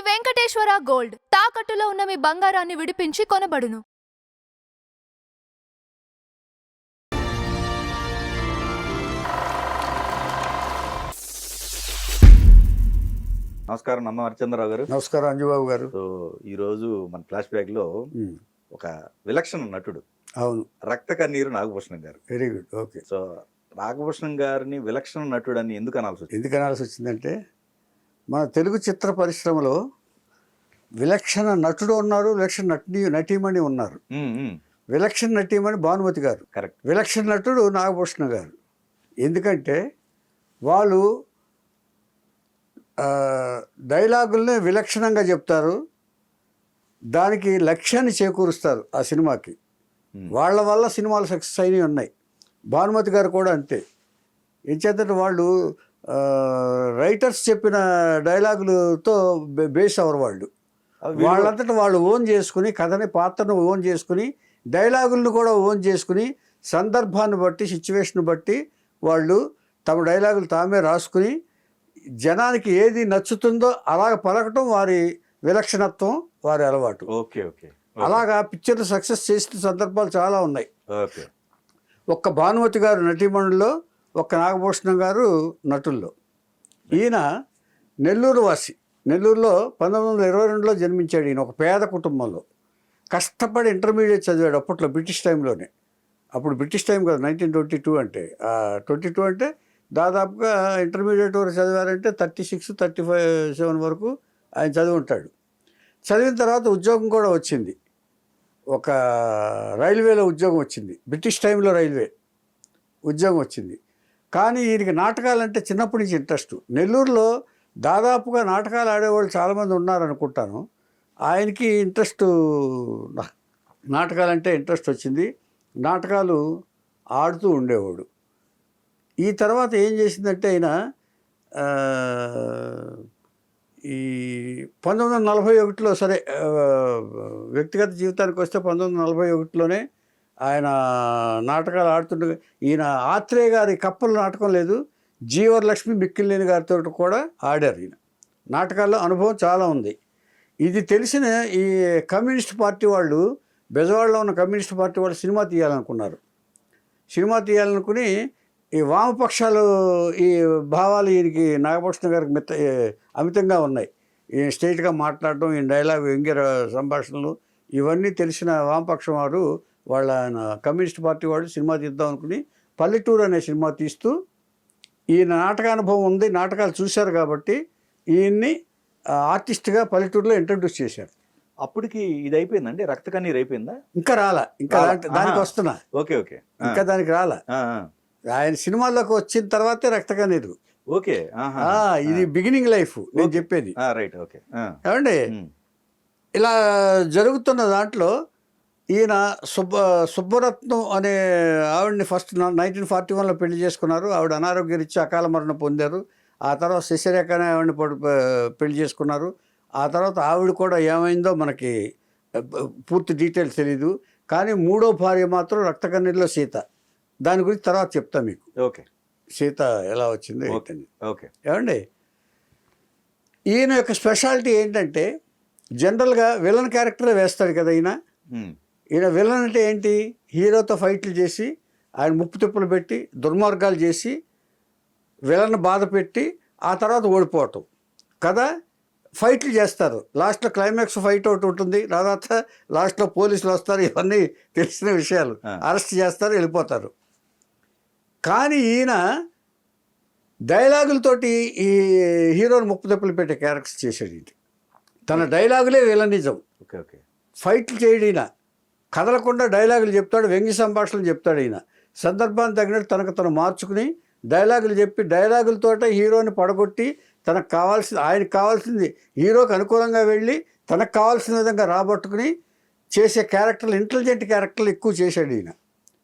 Venkateswara gold తాకట్టులో ఉన్న మీ బంగారాన్ని విడిపించి కొనబడును. నమస్కారం నమ్మ హరిచంద్రరావు గారు. నమస్కారం అంజుబాబు గారు. సో ఈరోజు మన ఫ్లాష్ బ్యాక్ లో ఒక విలక్షణ నటుడు, అవును, రక్త కన్నీరు నాగభూషణం గారు. Very good. Okay. So Nagabhushanam గారిని విలక్షణ నటుడు అని ఎందుకు అనాల్సి వచ్చింది? ఎందుకు అనాల్సి వచ్చిందంటే మన తెలుగు చిత్ర పరిశ్రమలో విలక్షణ నటుడు ఉన్నారు, విలక్షణ నటీమణి ఉన్నారు. విలక్షణ నటీమణి భానుమతి గారు, కరెక్ట్. విలక్షణ నటుడు నాగభూషణ గారు. ఎందుకంటే వాళ్ళు డైలాగుల్ని విలక్షణంగా చెప్తారు, దానికి లక్ష్యాన్ని చేకూరుస్తారు ఆ సినిమాకి. వాళ్ళ వల్ల సినిమాలు సక్సెస్ అయినవి ఉన్నాయి. భానుమతి గారు కూడా అంతే. ఏం చేద్దంటే వాళ్ళు రైటర్స్ చెప్పిన డైలాగులతో బేస్ అవరు. వాళ్ళంతటా వాళ్ళు ఓన్ చేసుకుని, కథని పాత్రను ఓన్ చేసుకుని, డైలాగులను కూడా ఓన్ చేసుకుని, సందర్భాన్ని బట్టి, సిచ్యువేషన్ బట్టి వాళ్ళు తమ డైలాగులు తామే రాసుకుని జనానికి ఏది నచ్చుతుందో అలాగ పలకటం వారి విలక్షణత్వం, వారి అలవాటు. Okay okay. అలాగా పిక్చర్లు సక్సెస్ చేసిన సందర్భాలు చాలా ఉన్నాయి. ఓకే. ఒక్క భానుమతి గారు నటీమణుల్లో, ఒక్క నాగభూషణం గారు నటుల్లో. ఈయన నెల్లూరు వాసి. నెల్లూరులో 1922లో జన్మించాడు. ఈయన ఒక పేద కుటుంబంలో కష్టపడి ఇంటర్మీడియట్ చదివాడు. అప్పట్లో బ్రిటిష్ టైంలోనే. అప్పుడు బ్రిటిష్ టైం కదా 1922 అంటే. 22 అంటే దాదాపుగా ఇంటర్మీడియట్ వరకు చదివారంటే 36, 37 వరకు ఆయన చదివి ఉంటాడు. చదివిన తర్వాత ఉద్యోగం కూడా వచ్చింది. ఒక రైల్వేలో ఉద్యోగం వచ్చింది. బ్రిటిష్ టైంలో రైల్వే ఉద్యోగం వచ్చింది. కానీ ఈయనకి నాటకాలంటే చిన్నప్పటి నుంచి ఇంట్రెస్ట్. నెల్లూరులో దాదాపుగా నాటకాలు ఆడేవాళ్ళు చాలామంది ఉన్నారనుకుంటాను. ఆయనకి నాటకాలంటే ఇంట్రెస్ట్ వచ్చింది. నాటకాలు ఆడుతూ ఉండేవాడు. ఈ తర్వాత ఏం చేసిందంటే ఆయన ఈ 1941లో, సరే వ్యక్తిగత జీవితానికి వస్తే 1941లోనే ఆయన నాటకాలు ఆడుతుండగా, ఈయన ఆత్రేయ గారి కప్పల నాటకం లేదు, జీవరలక్ష్మి మిక్కిలినేని గారితో కూడా ఆడారు. ఈయన నాటకాల్లో అనుభవం చాలా ఉంది. ఇది తెలిసిన ఈ కమ్యూనిస్ట్ పార్టీ వాళ్ళు, బెజవాడలో ఉన్న కమ్యూనిస్ట్ పార్టీ వాళ్ళు సినిమా తీయాలనుకున్నారు. సినిమా తీయాలనుకుని ఈ వామపక్షాలు ఈ భావాలు ఈయనకి, నాగభూషణ గారికి అమితంగా ఉన్నాయి. ఈయన స్ట్రైట్గా మాట్లాడటం, ఈయన డైలాగ్, వ్యంగ్య సంభాషణలు ఇవన్నీ తెలిసిన వామపక్షం వారు, వాళ్ళ కమ్యూనిస్ట్ పార్టీ వాళ్ళు సినిమా తీద్దాం అనుకుని పల్లెటూరు అనే సినిమా తీస్తూ, ఈయన నాటకానుభవం ఉంది, నాటకాలు చూశారు కాబట్టి ఈయన్ని ఆర్టిస్ట్గా పల్లెటూరులో ఇంట్రడ్యూస్ చేశారు. అప్పటికి ఇది అయిపోయిందండి, రక్త కన్నీరు అయిపోయిందా? ఇంకా రాలా, ఇంకా దానికి వస్తున్నా. Okay okay. ఇంకా దానికి రాలా. ఆయన సినిమాల్లోకి వచ్చిన తర్వాతే రక్త కన్నీరు. ఓకే. ఇది బిగినింగ్ లైఫ్ నేను చెప్పేది. రైట్. ఓకే. ఏమండి, ఇలా జరుగుతున్న దాంట్లో ఈయన సుబ్బరత్నం అనే ఆవిడని ఫస్ట్ 1941లో పెళ్లి చేసుకున్నారు. ఆవిడ అనారోగ్యరీత్యా అకాల మరణం పొందారు. ఆ తర్వాత శశిరేఖ అనే ఆవిడని పెళ్లి చేసుకున్నారు. ఆ తర్వాత ఆవిడ కూడా ఏమైందో మనకి పూర్తి డీటెయిల్స్ తెలీదు. కానీ మూడో భార్య మాత్రం రక్త కన్నీరులో సీత. దాని గురించి తర్వాత చెప్తా మీకు. ఓకే. సీత ఎలా వచ్చిందో. ఓకే. ఏమండి, ఈయన యొక్క స్పెషాలిటీ ఏంటంటే జనరల్గా విలన్ క్యారెక్టరే వేస్తాడు కదా ఈయన. ఈయన విలన్ అంటే ఏంటి? హీరోతో ఫైట్లు చేసి, ఆయన ముప్పు తిప్పులు పెట్టి, దుర్మార్గాలు చేసి, విలన్ బాధ పెట్టి, ఆ తర్వాత ఓడిపోవటం కదా. ఫైట్లు చేస్తారు. లాస్ట్లో క్లైమాక్స్ ఫైట్ ఒకటి ఉంటుంది. తర్వాత లాస్ట్లో పోలీసులు వస్తారు. ఇవన్నీ తెలిసిన విషయాలు. అరెస్ట్ చేస్తారు, వెళ్ళిపోతారు. కానీ ఈయన డైలాగులతోటి ఈ హీరోని ముప్పు తిప్పులు పెట్టే క్యారెక్టర్స్ చేశాడు. ఇది తన డైలాగులే విలనిజం. Okay okay. ఫైట్లు చేయడు ఈయన, కదలకుండా డైలాగులు చెప్తాడు, వ్యంగ్య సంభాషణలు చెప్తాడు. ఈయన సందర్భాన్ని తగినట్టు తనకు తను మార్చుకుని డైలాగులు చెప్పి, డైలాగులతోటే హీరోని పడగొట్టి, ఆయనకు కావాల్సింది హీరోకి అనుకూలంగా వెళ్ళి తనకు కావాల్సిన విధంగా రాబట్టుకుని చేసే క్యారెక్టర్లు, ఇంటెలిజెంట్ క్యారెక్టర్లు ఎక్కువ చేశాడు ఈయన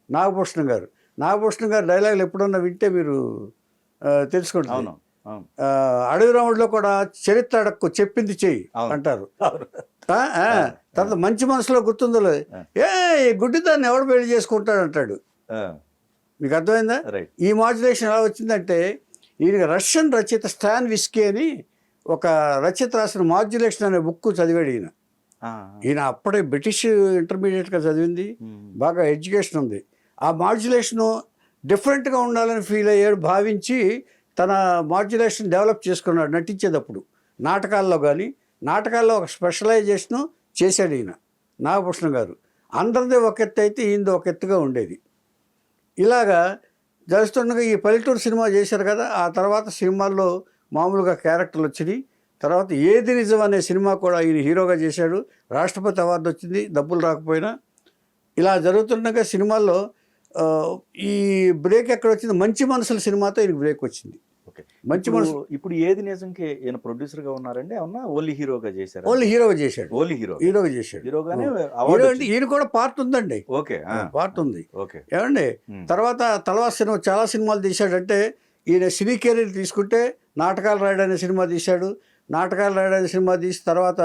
నాగభూషణం గారు. నాగభూషణం గారు డైలాగులు ఎప్పుడన్నా వింటే మీరు తెలుసుకుంటారు. అడవి రాముడిలో కూడా చరిత్ర అడక్కు, చెప్పింది చెయ్యి అంటారు. తర్వాత మంచి మనసులో గుర్తుందో గుడ్డిదాన్ని ఎవడు పెళ్లి చేసుకుంటాడు అంటాడు. మీకు అర్థమైందా? ఈ మాడ్యులేషన్ ఎలా వచ్చిందంటే ఈయనకి రష్యన్ రచయిత స్టాన్ విస్కీ అని ఒక రచయిత రాసిన మాడ్యులేషన్ అనే బుక్ చదివాడు ఈయన. ఆ, ఈయన అప్పుడే బ్రిటిష్ ఇంటర్మీడియట్గా చదివింది, ఉమ్, బాగా ఎడ్యుకేషన్ ఉంది. ఆ మాడ్యులేషను డిఫరెంట్గా ఉండాలని ఫీల్ అయ్యాడు, భావించి తన మాడ్యులేషన్ డెవలప్ చేసుకున్నాడు నటించేటప్పుడు. నాటకాల్లో కానీ, నాటకాల్లో ఒక స్పెషలైజేషను చేశాడు ఈయన నాగభూషణం గారు. అందరిది ఒక ఎత్తు అయితే ఈయనది ఒక ఎత్తుగా ఉండేది. ఇలాగా జరుగుతుండగా ఈ పల్లెటూరు సినిమా చేశారు కదా, ఆ తర్వాత సినిమాల్లో మామూలుగా క్యారెక్టర్లు వచ్చినాయి. తర్వాత ఏది నిజం అనే సినిమా కూడా ఈయన హీరోగా చేశాడు, రాష్ట్రపతి అవార్డు వచ్చింది డబ్బులు రాకపోయినా. ఇలా జరుగుతుండగా సినిమాల్లో ఈ బ్రేక్ ఎక్కడ వచ్చింది, మంచి మనసుల సినిమాతో ఈయనకి బ్రేక్ వచ్చింది. ఓకే. మంచి ఇప్పుడు- మనసు ఇప్పుడు ఏది నిజంకి ఈయన ప్రొడ్యూసర్ గా ఉన్నారండి, ఏమన్నా ఓన్లీ హీరోగా చేశారు? ఓన్లీ హీరోగా చేశాడు, ఓన్లీ హీరో, హీరోగా చేశాడు. హీరోగానే హీరో అవార్డు అంటే ఈయన కూడా పార్ట్ ఉందండి, ఓకే. పార్ట్ ఉంది. ఓకే. ఏమండి ఉమ్, తర్వాత తలవార్ సినిమా చాలా సినిమాలు తీశాడంటే, ఈయన సినీ కెరీర్ తీసుకుంటే నాటకాలు రాయడానికి సినిమా తీశాడు. నాటకాలు రాయడానికి సినిమా తీసి తర్వాత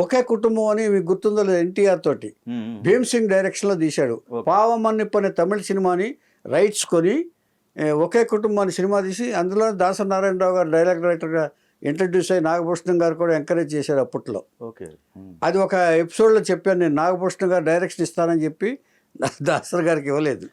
ఒకే కుటుంబం అని మీకు గుర్తుందో లేదు, ఎన్టీఆర్ తోటి ఉమ్, ఉమ్, భీమ్ సింగ్ డైరెక్షన్లో తీశాడు. ఓకే. పావమన్నిప్పు అనే తమిళ సినిమాని రైట్స్ కొని ఒకే కుటుంబాన్ని సినిమా తీసి అందులో దాసరి నారాయణరావు గారు డైలాగ్ రైటర్గా ఇంట్రడ్యూస్ అయ్యి నాగభూషణం గారు కూడా ఎంకరేజ్ చేశారు అప్పట్లో. ఓకే. ఉమ్, అది ఒక ఎపిసోడ్లో చెప్పాను నేను, నాగభూషణం గారు డైరెక్షన్ ఇస్తానని చెప్పి దాసరి గారికి ఇవ్వలేదు.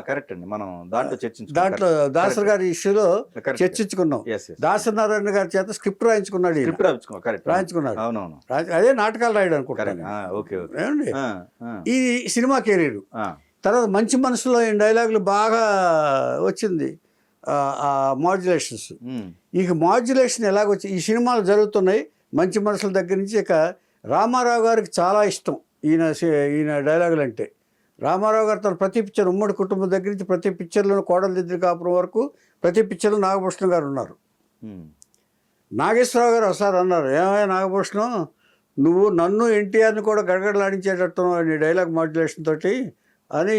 కరెక్ట్ అండి, మనం దాంట్లో చర్చించుకున్నాం. దాంట్లో దాసరి గారి ఇష్యూలో Correct. చర్చించుకున్నాం. Yes, yes. Dasari Narayana గారి చేత స్క్రిప్ట్ రాయించుకున్నాడు ఈయన. స్క్రిప్ట్ రాయించుకో, కరెక్ట్. రాయించుకున్నాడు. అవునవును, అదే నాటకాలు రాయడం కరెక్ట్. అనుకుంటాను. Okay, okay. ఏమండి ఆ, ఆ, ఈ సినిమా కెరీర్ ఆ, తర్వాత మంచి మనసులో ఈ డైలాగులు బాగా వచ్చింది, ఆ మాడ్యులేషన్స్. ఉమ్, ఇక మాడ్యులేషన్ ఎలాగొచ్చి ఈ సినిమాలు జరుగుతున్నాయి. మంచి మనసుల దగ్గర నుంచి ఇక రామారావు గారికి చాలా ఇష్టం ఈయన డైలాగులు అంటే. రామారావు గారు తన ప్రతి పిక్చర్, ఉమ్మడి కుటుంబం దగ్గర నుంచి ప్రతి పిక్చర్లోనూ కోడలు దిద్దిరి కాపురం వరకు ప్రతి పిక్చర్లో నాగభూషణం గారు ఉన్నారు. ఉమ్, నాగేశ్వరరావు గారు ఒకసారి అన్నారు, ఏమయ్యా నాగభూషణం, నువ్వు నన్ను ఎన్టీఆర్ని కూడా గడగడలాడించేటట్టు నీ డైలాగ్ మాడ్యులేషన్ తోటి అని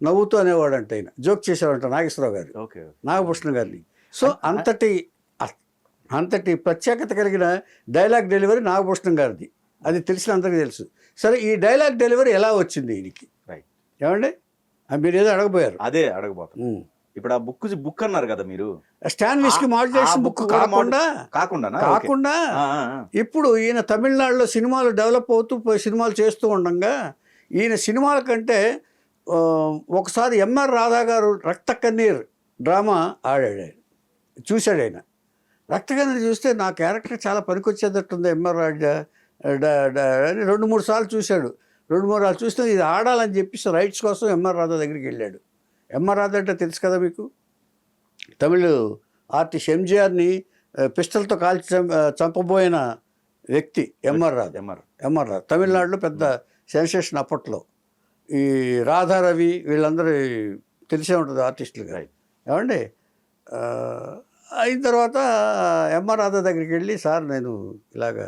నవ్వుతూ అనేవాడంట. ఆయన జోక్ చేసేవాడంట నాగేశ్వరరావు గారు ఓకే. నాగభూషణం గారిని. సో అంతటి ప్రత్యేకత కలిగిన డైలాగ్ డెలివరీ నాగభూషణం గారిది, అది తెలిసిన అందరికీ తెలుసు. సరే, ఈ డైలాగ్ డెలివరీ ఎలా వచ్చింది ఈయనకి? రైట్. ఏమండి మీరు ఏదో అడగబోయారు. అదే అడగబోతాం. ఇప్పుడు ఆ బుక్ అన్నారు కదా మీరు, స్టాన్విస్కి మాడ్యులేషన్ బుక్ కాకుండా కాకుండా ఇప్పుడు ఈయన తమిళనాడులో సినిమాలు డెవలప్ అవుతూ సినిమాలు చేస్తూ ఉండగా ఈయన సినిమాల కంటే ఒకసారి ఎంఆర్ రాధా గారు రక్త కన్నీర్ డ్రామా ఆడాడు, ఆయన చూశాడు. ఆయన రక్త కన్నీర్ చూస్తే నా క్యారెక్టర్ చాలా పనికొచ్చేటట్టుంది ఎంఆర్ రాజా అని 2-3 సార్లు చూశాడు. 2-3 సార్లు చూస్తే ఇది ఆడాలని చెప్పేసి రైట్స్ కోసం ఎంఆర్ రాధా దగ్గరికి వెళ్ళాడు. ఎంఆర్ రాధా అంటే తెలుసు కదా మీకు, తమిళ ఆర్టిస్ట్ ఎంజీఆర్ని పిస్టల్తో కాల్చి చంపబోయిన వ్యక్తి ఎంఆర్ రాధా తమిళనాడులో పెద్ద సెన్సేషన్ అప్పట్లో. ఈ రాధారవి వీళ్ళందరూ తెలిసే ఉంటుంది ఆర్టిస్టులుగా. ఏమండి అయిన తర్వాత ఎంఆర్ రాధా దగ్గరికి వెళ్ళి, సార్ నేను ఇలాగా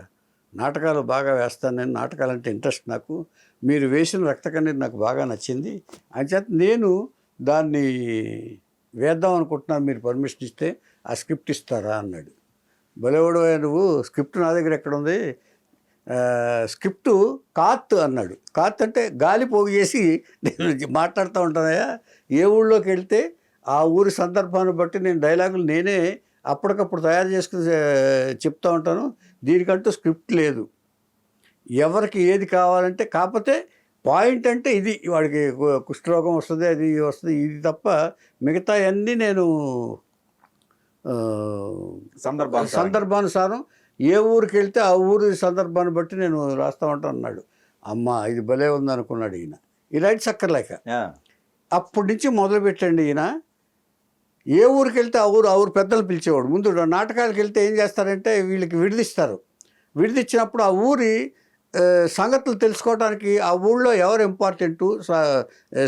నాటకాలు బాగా వేస్తాను, నేను నాటకాలంటే ఇంట్రెస్ట్ నాకు, మీరు వేసిన రక్త కన్నీరు నాకు బాగా నచ్చింది, అని చేత నేను దాన్ని వేద్దాం అనుకుంటున్నాను, మీరు పర్మిషన్ ఇస్తే ఆ స్క్రిప్ట్ ఇస్తారా అన్నాడు. భలేవాడు నువ్వు, స్క్రిప్ట్ నా దగ్గర ఎక్కడ ఉంది, స్క్రిప్టు కాత్ అన్నాడు. కాత్ అంటే గాలి పోగు చేసి నేను మాట్లాడుతూ ఉంటానయ్యా, ఏ ఊళ్ళోకి వెళ్తే ఆ ఊరి సందర్భాన్ని బట్టి నేను డైలాగులు నేనే అప్పటికప్పుడు తయారు చేసుకుని చెప్తూ ఉంటాను, దీనికంటూ స్క్రిప్ట్ లేదు, ఎవరికి ఏది కావాలంటే. కాకపోతే పాయింట్ అంటే ఇది, వాడికి కుష్ఠరోగం వస్తుంది, అది వస్తుంది, ఇది తప్ప మిగతా అన్నీ నేను సందర్భానుసారం ఏ ఊరికి వెళ్తే ఆ ఊరి సందర్భాన్ని బట్టి నేను రాస్తూ ఉంటాను అన్నాడు. అమ్మ ఇది భలే ఉందనుకున్నాడు ఈయన. ఈ రైట్స్ అక్కర్లేక అప్పటి నుంచి మొదలుపెట్టండి ఈయన. ఏ ఊరికి వెళ్తే ఆ ఊరు పెద్దలు పిలిచేవాడు. ముందు నాటకాలకు వెళ్తే ఏం చేస్తారంటే వీళ్ళకి విడిదిస్తారు. విడిదిచ్చినప్పుడు ఆ ఊరి సంగతులు తెలుసుకోవడానికి ఆ ఊళ్ళో ఎవరు ఇంపార్టెంటు,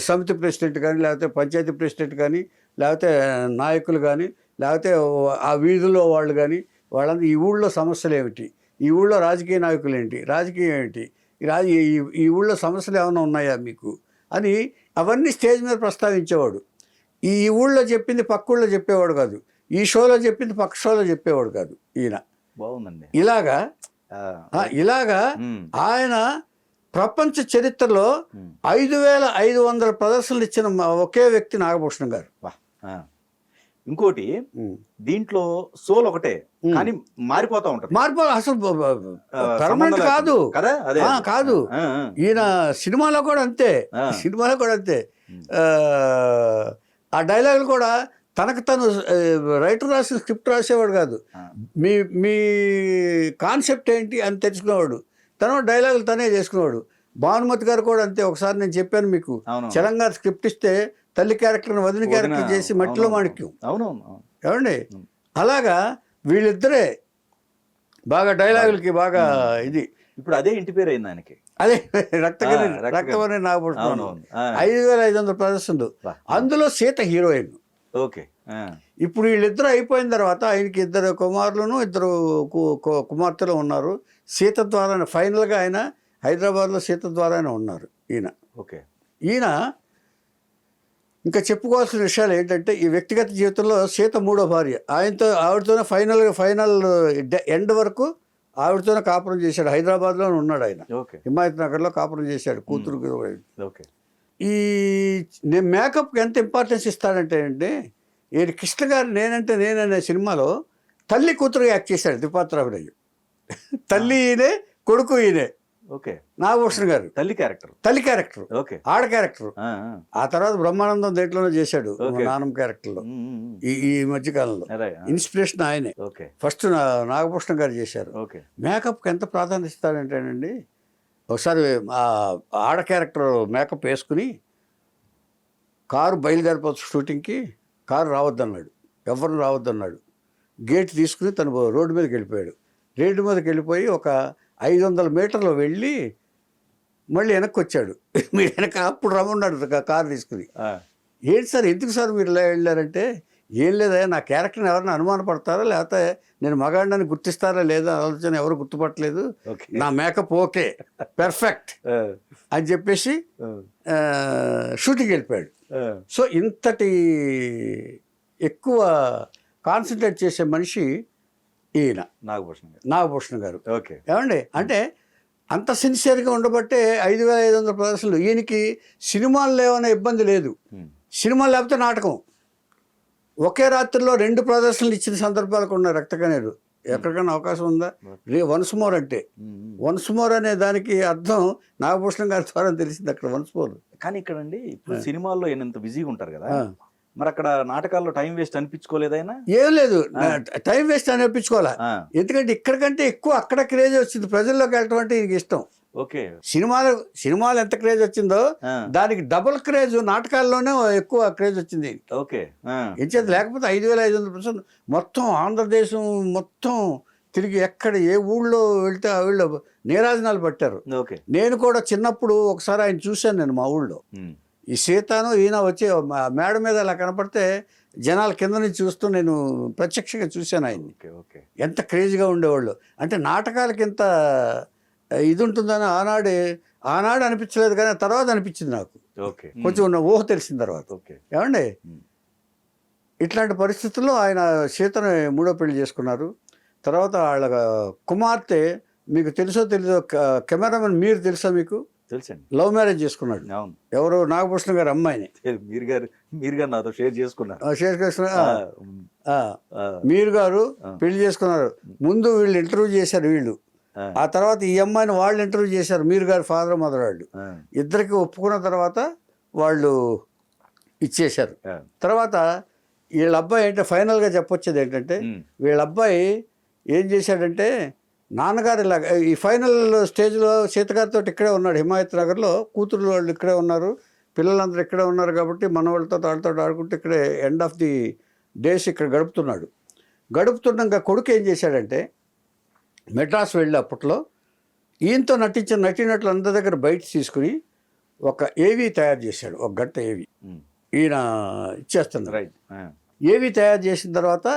సమితి ప్రెసిడెంట్ కానీ, లేకపోతే పంచాయతీ ప్రెసిడెంట్ కానీ, లేకపోతే నాయకులు కానీ, లేకపోతే ఆ వీధిలో వాళ్ళు కానీ, వాళ్ళందరూ ఈ ఊళ్ళో సమస్యలు ఏమిటి, ఈ ఊళ్ళో రాజకీయ నాయకులు ఏంటి, రాజకీయం ఏమిటి, ఈ ఊళ్ళో సమస్యలు ఏమైనా ఉన్నాయా మీకు అని అవన్నీ స్టేజ్ మీద ప్రస్తావించేవాడు. ఈ ఊళ్ళో చెప్పింది పక్క ఊళ్ళో చెప్పేవాడు కాదు, ఈ షోలో చెప్పింది పక్క షోలో చెప్పేవాడు కాదు ఈయన. బాగుందండి. ఇలాగా ఆయన ప్రపంచ చరిత్రలో 5500 ప్రదర్శనలు ఇచ్చిన ఒకే వ్యక్తి నాగభూషణం గారు. ఇంకోటి దీంట్లో సోల్ ఒకటే కానీ మారిపోతా ఉంటారు. మార్పు అసలు పర్మనెంట్ సంబంధం కాదు కదా, అదే కాదు. ఈయన సినిమాలో కూడా అంతే, సినిమాలో కూడా అంతే. ఆ డైలాగులు కూడా తనకు తను రైటర్ రాసిన స్క్రిప్ట్ రాసేవాడు కాదు. మీ మీ కాన్సెప్ట్ ఏంటి అని తెలుసుకునేవాడు. తను డైలాగులు తనే చేసుకునేవాడు. భానుమతి గారు కూడా అంతే. ఒకసారి నేను చెప్పాను మీకు, తెలంగాణ స్క్రిప్ట్ ఇస్తే తల్లి క్యారెక్టర్ని వదిన క్యారెక్టర్ చేసి మట్టిలో మాణిక్యం. ఏమండి, అలాగా వీళ్ళిద్దరే బాగా డైలాగులకి బాగా ఇది. ఇప్పుడు అదే ఇంటి పేరు అయింది ఆయనకి, అదే రక్తవర్ణి నాగభూషణం. 5,500 ప్రదర్శనలు, అందులో సీత హీరోయిన్. ఓకే. ఇప్పుడు వీళ్ళిద్దరు అయిపోయిన తర్వాత ఆయనకి 2 కుమారులను 2 కుమార్తెలు ఉన్నారు. సీత ద్వారానే ఫైనల్గా ఆయన హైదరాబాద్లో సీత ద్వారానే ఉన్నారు ఈయన. ఓకే. ఈయన ఇంకా చెప్పుకోవాల్సిన విషయాలు ఏంటంటే, ఈ వ్యక్తిగత జీవితంలో సీత 3వ భార్య. ఆవిడతోనే ఫైనల్ ఎండ్ వరకు ఆవిడతోనే కాపురం చేశాడు. హైదరాబాద్లోనే ఉన్నాడు ఆయన. హిమాయత్ నగర్లో కాపురం చేశాడు కూతురు. ఈ నేను మేకప్కి ఎంత ఇంపార్టెన్స్ ఇస్తాడంటే అండి, ఈయన కృష్ణ గారు నేననే సినిమాలో తల్లి కూతురు యాక్ట్ చేశాడు త్రిపాత్రాభినయం. తల్లి ఈయనే, కొడుకు ఈయనే. ఓకే. నాగభూషణ్ గారు తల్లి క్యారెక్టర్, ఆడ క్యారెక్టర్. ఆ తర్వాత బ్రహ్మానందం దేంట్లోనే చేశాడు నానం క్యారెక్టర్లో. ఈ మధ్యకాలంలో ఇన్స్పిరేషన్ ఆయనే. ఫస్ట్ నాగభూషణ్ గారు చేశారు. మేకప్కి ఎంత ప్రాధాన్యత ఇస్తాడంటేనండి, ఒకసారి ఆడ క్యారెక్టర్ మేకప్ వేసుకుని కారు బయలుదేరిపోవచ్చు షూటింగ్కి, కారు రావద్దన్నాడు, ఎవరు రావద్దన్నాడు. గేట్ తీసుకుని తను రోడ్డు మీదకి వెళ్ళిపోయాడు. రోడ్డు మీదకి వెళ్ళిపోయి ఒక 500 మీటర్లు వెళ్ళి మళ్ళీ వెనక్కి వచ్చాడు. మీరు వెనక అప్పుడు రమ్మన్నాడు కారు తీసుకుని. ఏంటి సార్, ఎందుకు సార్ మీరు ఇలా వెళ్ళారంటే, ఏం లేదా నా క్యారెక్టర్ని ఎవరైనా అనుమానపడతారా, లేకపోతే నేను మగాడిని గుర్తిస్తారా లేదా ఆలోచన, ఎవరు గుర్తుపట్టలేదు, నా మేకప్ ఓకే పెర్ఫెక్ట్ అని చెప్పేసి షూటింగ్ వెళ్ళిపోయాడు. సో ఇంతటి ఎక్కువ కాన్సన్ట్రేట్ చేసే మనిషి ఈయన నాగభూషణ్ గారు. ఏమండి, అంటే అంత సిన్సియర్గా ఉండబట్టే 5,500 ప్రదర్శనలు. ఈయనకి సినిమాలు లేవనే ఇబ్బంది లేదు. సినిమాలు లేకపోతే నాటకం. ఒకే రాత్రిలో 2 ప్రదర్శనలు ఇచ్చిన సందర్భాలు ఉన్నాయి. రక్తకన్నీరు ఎక్కడికైనా అవకాశం ఉందా? వన్స్ మోర్ అంటే, వన్స్ మోర్ అనే దానికి అర్థం నాగభూషణం గారి ద్వారా తెలిసింది అక్కడ వన్స్ మోర్. కానీ ఇక్కడ అండి, ఇప్పుడు సినిమాల్లో ఎంత బిజీగా ఉంటారు కదా, మరి అక్కడ నాటకాల్లో టైం వేస్ట్ అనిపించుకోలేదైనా? ఏం లేదు, టైం వేస్ట్ అనిపించుకోవాలా. ఎందుకంటే ఇక్కడికంటే ఎక్కువ అక్కడ క్రేజ్ వచ్చింది. ప్రజల్లోకి వెళ్ళటం అంటే ఈయనకి ఇష్టం. ఓకే. సినిమాలు ఎంత క్రేజ్ వచ్చిందో దానికి డబుల్ క్రేజ్ నాటకాల్లోనే ఎక్కువ క్రేజ్ వచ్చింది. ఓకే. ఎంచేది లేకపోతే 5,500% మొత్తం ఆంధ్రదేశం మొత్తం తిరిగి ఎక్కడ ఏ ఊళ్ళో వెళ్తే ఆ ఊళ్ళో నీరాజనాలు పట్టారు. నేను కూడా చిన్నప్పుడు ఒకసారి ఆయన చూశాను నేను మా ఊళ్ళో. ఈ సీతాను ఈయన వచ్చి మేడ మీద అలా కనపడితే జనాల కింద నుంచి చూస్తూ నేను ప్రత్యక్షంగా చూశాను ఆయన్ని. ఎంత క్రేజీగా ఉండేవాళ్ళు అంటే, నాటకాలకి ఇంత ఇది ఉంటుందని ఆనాడు అనిపించలేదు, కానీ తర్వాత అనిపించింది నాకు. కొంచెం ఊహ తెలిసిన తర్వాత. ఏమండి, ఇట్లాంటి పరిస్థితుల్లో ఆయన సీతను 3వ పెళ్లి చేసుకున్నారు. తర్వాత వాళ్ళ కుమార్తె మీకు తెలుసో తెలీదో, కెమెరామెన్ మీరు తెలుసా మీకు? తెలుసండి. లవ్ మ్యారేజ్ చేసుకున్నాడు. ఎవరు? నాగభూషణ్ గారు అమ్మాయిని. మీరు గారు నాతో షేర్ చేసుకున్నారు. మీరు గారు పెళ్లి చేసుకున్నారు. ముందు వీళ్ళు ఇంటర్వ్యూ చేశారు వీళ్ళు, ఆ తర్వాత ఈ అమ్మాయిని వాళ్ళు ఇంటర్వ్యూ చేశారు. మీరు గారు ఫాదర్ మదర్ వాళ్ళు ఇద్దరికి ఒప్పుకున్న తర్వాత వాళ్ళు ఇచ్చేశారు. తర్వాత వీళ్ళ అబ్బాయి అంటే ఫైనల్గా చెప్పొచ్చేది ఏంటంటే, వీళ్ళ అబ్బాయి ఏం చేశాడంటే, నాన్నగారు ఇలా ఈ ఫైనల్ స్టేజ్లో సీతగారితో ఇక్కడే ఉన్నాడు హిమాయత్ నగర్లో. కూతురు వాళ్ళు ఇక్కడే ఉన్నారు, పిల్లలందరూ ఇక్కడే ఉన్నారు కాబట్టి మనవాళ్ళతో వాళ్ళతో ఆడుకుంటూ ఇక్కడే ఎండ్ ఆఫ్ ది డేస్ ఇక్కడ గడుపుతుండగా కొడుకు ఏం చేశాడంటే, మెడ్రాస్ వెళ్ళి అప్పట్లో ఈయనతో నటించిన నటీనటులు అందరి దగ్గర బయట తీసుకుని ఒక ఏవీ తయారు చేశాడు. ఒక గంట ఏవీ ఈయన ఇచ్చేస్తున్నారు. ఏవీ తయారు చేసిన తర్వాత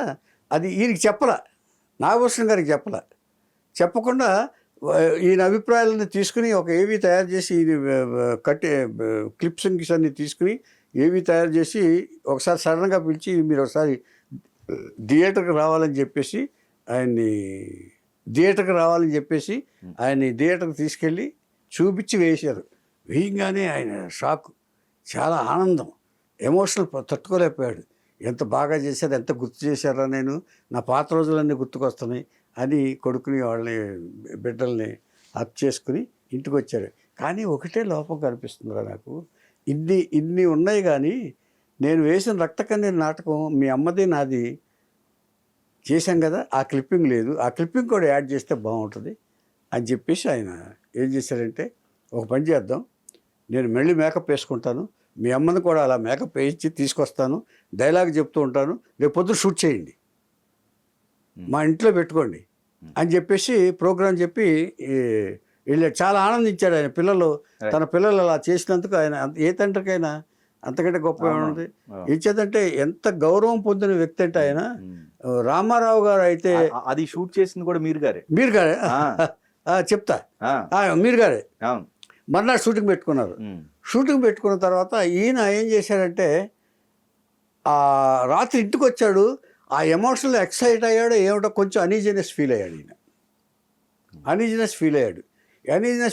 అది ఈయనకి చెప్పలా, నాగభూషణ్ గారికి చెప్పకుండా ఈయన అభిప్రాయాలను తీసుకుని ఒక ఏవీ తయారు చేసి క్లిప్స్ అన్ని తీసుకుని ఏవీ తయారు చేసి ఒకసారి సడన్గా పిలిచి మీరు ఒకసారి థియేటర్కి రావాలని చెప్పేసి ఆయన్ని థియేటర్కి తీసుకెళ్ళి చూపించి వేశారు. వేయంగానే ఆయన షాక్, చాలా ఆనందం, ఎమోషనల్ తట్టుకోలేకపోయాడు. ఎంత బాగా చేశారు, ఎంత గుర్తు చేశారా, నేను నా పాత రోజులన్నీ గుర్తుకొస్తున్నాయి అని కొడుకుని వాళ్ళని బిడ్డల్ని హక్ చేసుకుని ఇంటికి వచ్చారు. కానీ ఒకటే లోపం కనిపిస్తుందిరా నాకు, ఇన్ని ఉన్నాయి కానీ నేను వేసిన రక్తకన్నీరు నాటకం మీ అమ్మది నాది చేశాం కదా, ఆ క్లిప్పింగ్ లేదు, ఆ క్లిప్పింగ్ కూడా యాడ్ చేస్తే బాగుంటుంది అని చెప్పేసి ఆయన ఏం చేశారంటే, ఒక పని చేద్దాం, నేను మళ్ళీ మేకప్ వేసుకుంటాను, మీ అమ్మని కూడా అలా మేకప్ వేయించి తీసుకొస్తాను, డైలాగ్ చెప్తూ ఉంటాను, రేపు పొద్దున షూట్ చేయండి, మా ఇంట్లో పెట్టుకోండి అని చెప్పేసి ప్రోగ్రాం చెప్పి వెళ్ళాడు. చాలా ఆనందించాడు ఆయన. తన పిల్లలు అలా చేసినందుకు ఆయన ఏ తండ్రికైనా అంతకంటే గొప్ప ఏముంది. ఇచ్చేదంటే ఎంత గౌరవం పొందిన వ్యక్తి అంటే ఆయన. రామారావు గారు అయితే అది షూట్ చేసింది కూడా మీరు గారే చెప్తా, మీరు గారే మర్నాడు షూటింగ్ పెట్టుకున్నారు. షూటింగ్ పెట్టుకున్న తర్వాత ఈయన ఏం చేశాడంటే, రాత్రి ఇంటికి వచ్చాడు, ఆ ఎమోషనల్ ఎక్సైట్ అయ్యాడు, ఏమిటో కొంచెం అనీజినెస్ ఫీల్ అయ్యాడు. అనీజినెస్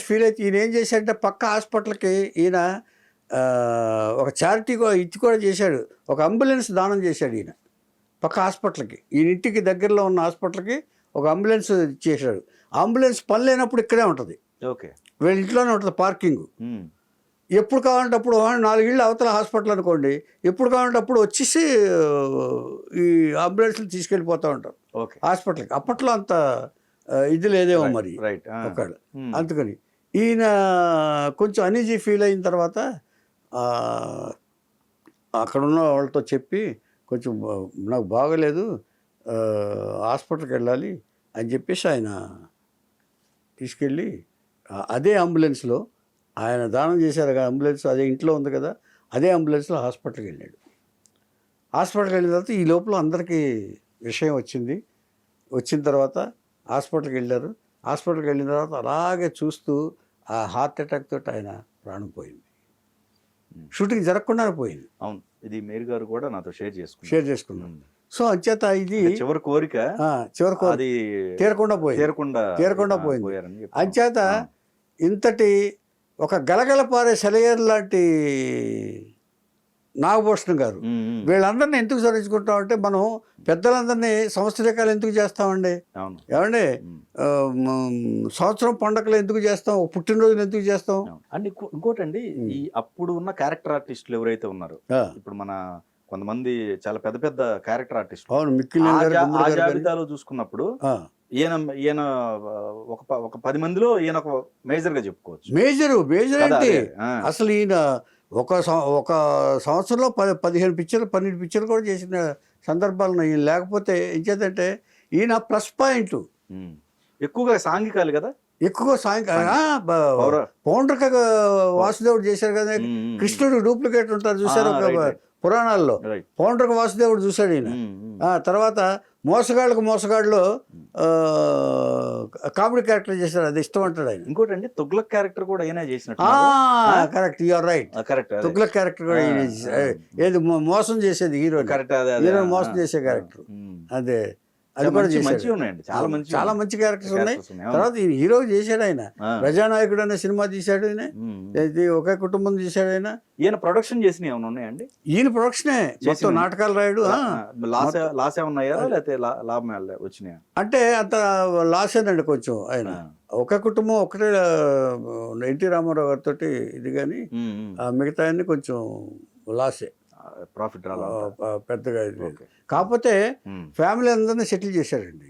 ఫీల్ అయితే ఈయన ఏం చేశాడంటే, పక్క హాస్పిటల్కి ఈయన ఒక చారిటీ ఇది కూడా చేశాడు, ఒక అంబులెన్స్ దానం చేశాడు ఈయన పక్క హాస్పిటల్కి. ఈయన ఇంటికి దగ్గరలో ఉన్న హాస్పిటల్కి ఒక అంబులెన్స్ చేశాడు. అంబులెన్స్ పని లేనప్పుడు ఇక్కడే ఉంటుంది, వీళ్ళ ఇంట్లోనే ఉంటుంది పార్కింగ్. ఎప్పుడు కావాలంటే అప్పుడు 4 ఇళ్ళు అవతల హాస్పిటల్ అనుకోండి, ఎప్పుడు కావాలంటే అప్పుడు వచ్చేసి ఈ అంబులెన్స్లు తీసుకెళ్ళిపోతూ ఉంటారు హాస్పిటల్కి. అప్పట్లో అంత ఇది లేదేమో మరి ఒకళ్ళు. అందుకని ఈయన కొంచెం అనీజీ ఫీల్ అయిన తర్వాత అక్కడున్న వాళ్ళతో చెప్పి, కొంచెం నాకు బాగలేదు, హాస్పిటల్కి వెళ్ళాలి అని చెప్పేసి ఆయన తీసుకెళ్ళి అదే అంబులెన్స్లో, ఆయన దానం చేశారు కదా అంబులెన్స్, అదే ఇంట్లో ఉంది కదా, అదే అంబులెన్స్లో హాస్పిటల్కి వెళ్ళాడు. హాస్పిటల్కి వెళ్ళిన తర్వాత ఈ లోపల అందరికీ విషయం వచ్చిన తర్వాత హాస్పిటల్కి వెళ్ళారు. హాస్పిటల్కి వెళ్ళిన తర్వాత అలాగే చూస్తూ ఆ హార్ట్ అటాక్ తోటి ఆయన ప్రాణం పోయింది. షూటింగ్ జరగకుండానే పోయింది. అవును, ఇది మేరీ గారు కూడా నాతో షేర్ చేసుకున్నాం. సో అంచేత ఇది చివరి కోరిక తీరకుండా పోయింది. అంచేత ఇంతటి ఒక గలగల పారే సెలయేరు లాంటి నాగభూషణం గారు వీళ్ళందరినీ ఎందుకు సరించుకుంటామంటే, మనం పెద్దలందరినీ సంవత్సరకాలు ఎందుకు చేస్తామండి, ఏమండి సంవత్సరం పండగలు ఎందుకు చేస్తాం, పుట్టినరోజులు ఎందుకు చేస్తాం అండి. ఇంకోటండి, ఈ అప్పుడు ఉన్న క్యారెక్టర్ ఆర్టిస్టులు ఎవరైతే ఉన్నారో, ఇప్పుడు మన కొంతమంది చాలా పెద్ద పెద్ద క్యారెక్టర్ ఆర్టిస్టులు ఆ జాబితాలో చూసుకున్నప్పుడు ఈయన ఒక 10 మందిలో ఈయన ఒక మేజర్ గా చెప్పుకోవచ్చు. మేజర్ అంటే అసలు ఈయన ఒక సంవత్సరంలో 15 పిక్చర్లు 12 పిక్చర్లు కూడా చేసిన సందర్భాలు ఉన్నాయి. లేకపోతే ఇంకేదంటే ఈయన ప్లస్ పాయింట్ ఎక్కువగా సాంఘికాలు కదా, ఎక్కువ పౌండ్రక వాసుదేవుడు చేశారు కదా, కృష్ణుడు డూప్లికేట్ ఉంటారు చూసారు ఒక పురాణాల్లో, పౌండ్రక వాసుదేవుడు చూశాడు ఈయన. తర్వాత మోసగాళ్ళలో కామెడీ క్యారెక్టర్ చేశారు, అది ఇష్టం అంటాడు ఆయన. ఇంకోటి అండి, తుగ్లక్ క్యారెక్టర్ కూడా ఈయన చేసినట్టు. Correct, you are right. Tughlaq character కూడా ఈయన ఏది మోసం చేసేది హీరో మోసం చేసే క్యారెక్టర్, అదే అది కూడా చేశాడు. చాలా మంచి క్యారెక్టర్స్ ఉన్నాయి. తర్వాత ఈయన హీరో చేశాడు, ఆయన ప్రజానాయకుడు అనే సినిమా తీశాడు, ఆయన ఒకే కుటుంబం తీశాడు. ఈయన ప్రొడక్షన్ చేసినవి ఏమైనా ఉన్నాయండి? ఈయన ప్రొడక్షనే, మొత్తం నాటకాలు రాయడు. లాస్ ఉన్నాయా లేకపోతే లాభం వచ్చినాయా అంటే అంత లాసేనండి కొంచెం. ఆయన ఒకే కుటుంబం ఒకటే, ఎన్టీ రామారావు గారితో ఇది, కానీ మిగతా అన్ని కొంచెం లాసే, ప్రాఫిట్ పెద్దగా. కాకపోతే ఫ్యామిలీ అందరినీ సెటిల్ చేశారండి.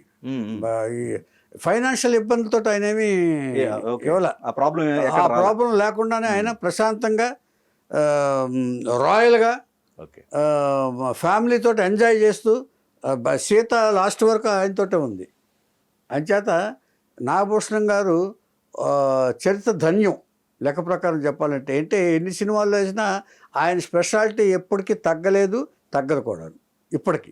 ఈ ఫైనాన్షియల్ ఇబ్బందులతో ఆయన ఏమి ప్రాబ్లం లేకుండానే ఆయన ప్రశాంతంగా రాయల్గా ఫ్యామిలీతో ఎంజాయ్ చేస్తూ, సీత లాస్ట్ వరకు ఆయనతోటే ఉంది. అంచేత నాగభూషణం గారు చరిత్ర ధన్యం లెక్క ప్రకారం చెప్పాలంటే. అంటే ఎన్ని సినిమాల్లో వేసినా ఆయన స్పెషాలిటీ ఎప్పటికీ తగ్గలేదు, తగ్గదు కూడా ఇప్పటికీ.